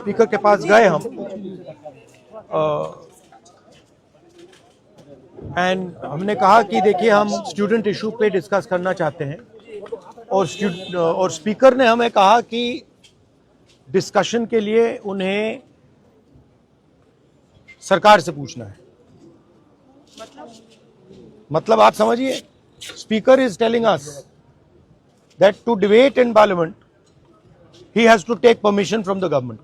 Speaker के पास गए हम एंड हमने कहा कि देखिए हम स्टूडेंट इशू पे डिस्कस करना चाहते हैं और स्पीकर ने हमें कहा कि डिस्कशन के लिए उन्हें सरकार से पूछना है। मतलब आप समझिए, speaker is telling us that to debate in parliament he has to take permission from the government.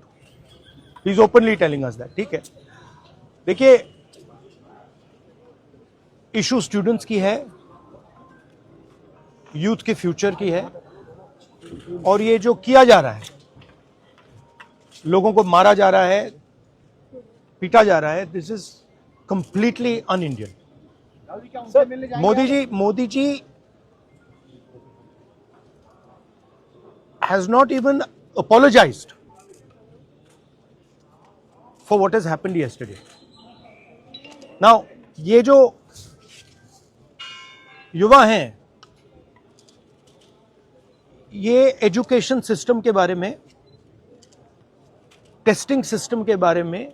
He is openly telling us that. ठीक है, देखिए इशू स्टूडेंट्स की है, यूथ के फ्यूचर की है, और ये जो किया जा रहा है, लोगों को मारा जा रहा है, पीटा जा रहा है, this is completely un Indian. Modi ji has not even apologized for what has happened yesterday. Now, ये जो युवा हैं, ये एजुकेशन सिस्टम के बारे में, टेस्टिंग सिस्टम के बारे में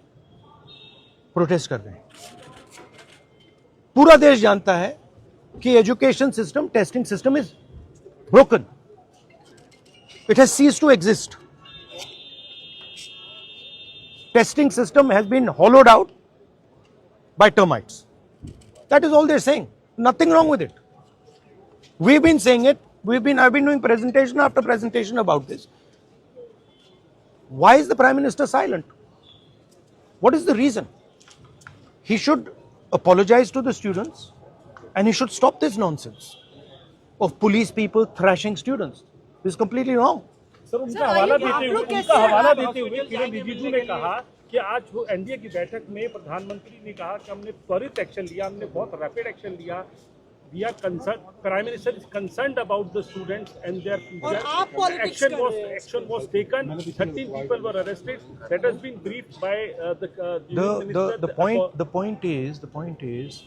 प्रोटेस्ट कर रहे हैं। पूरा देश जानता है कि education system, testing system is broken. It has ceased to exist. Testing system has been hollowed out by termites. That is all they're saying. Nothing wrong with it. We've been saying it. I've been doing presentation after presentation about this. Why is the Prime Minister silent? What is the reason? He should apologize to the students and he should stop this nonsense of police people thrashing students. This is completely wrong. Sir, उनका हवाला देते हुए किरण रिजिजू ने कहा कि आज NDA की बैठक में प्रधानमंत्री ने कहा कि हमने त्वरित एक्शन लिया, हमने बहुत रैपिड एक्शन लिया. We are concerned. Prime Minister is concerned about the students and their future. Action was taken. 13 people were arrested. That has been briefed by the minister. The point is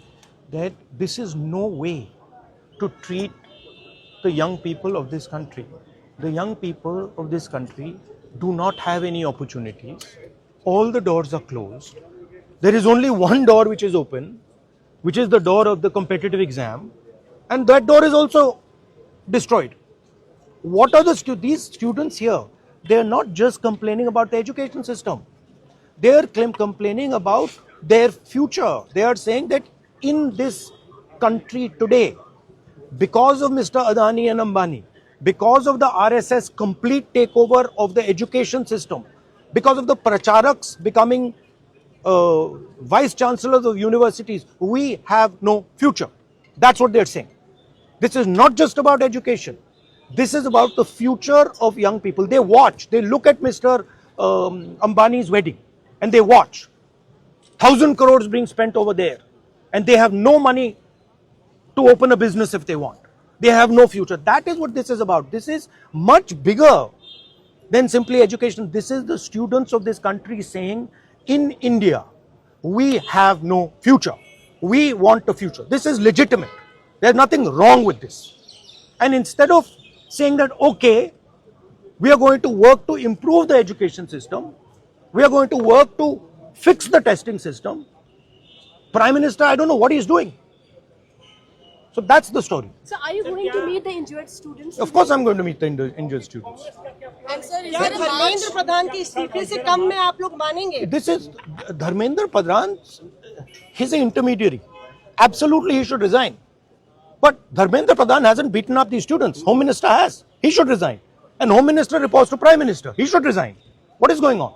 that this is no way to treat the young people of this country. The young people of this country do not have any opportunities. All the doors are closed. There is only one door which is open, which is the door of the competitive exam, and that door is also destroyed. What are these students here? They are not just complaining about the education system. They are complaining about their future. They are saying that in this country today, because of Mr. Adani and Ambani, because of the RSS complete takeover of the education system, because of the pracharaks becoming vice chancellors of universities, we have no future. That's what they're saying. This is not just about education. This is about the future of young people. They watch, they look at Mr. Ambani's wedding and they watch 1,000 crores being spent over there, and they have no money to open a business if they want. They have no future. That is what this is about. This is much bigger than simply education. This is the students of this country saying, in India, we have no future. We want a future. This is legitimate. There's nothing wrong with this. And instead of saying that, okay, we are going to work to improve the education system, we are going to work to fix the testing system, Prime Minister, I don't know what he's doing. So that's the story. So are you going to meet the injured students? Of course I'm going to meet the injured students. And sir, क्या धर्मेंद्र प्रधान की इस्तीफे से कम में आप लोग मानेंगे? This is Dharmendra Pradhan. He's an intermediary. Absolutely he should resign. But Dharmendra Pradhan hasn't beaten up these students. Home Minister has. He should resign. And Home Minister reports to Prime Minister. He should resign. What is going on?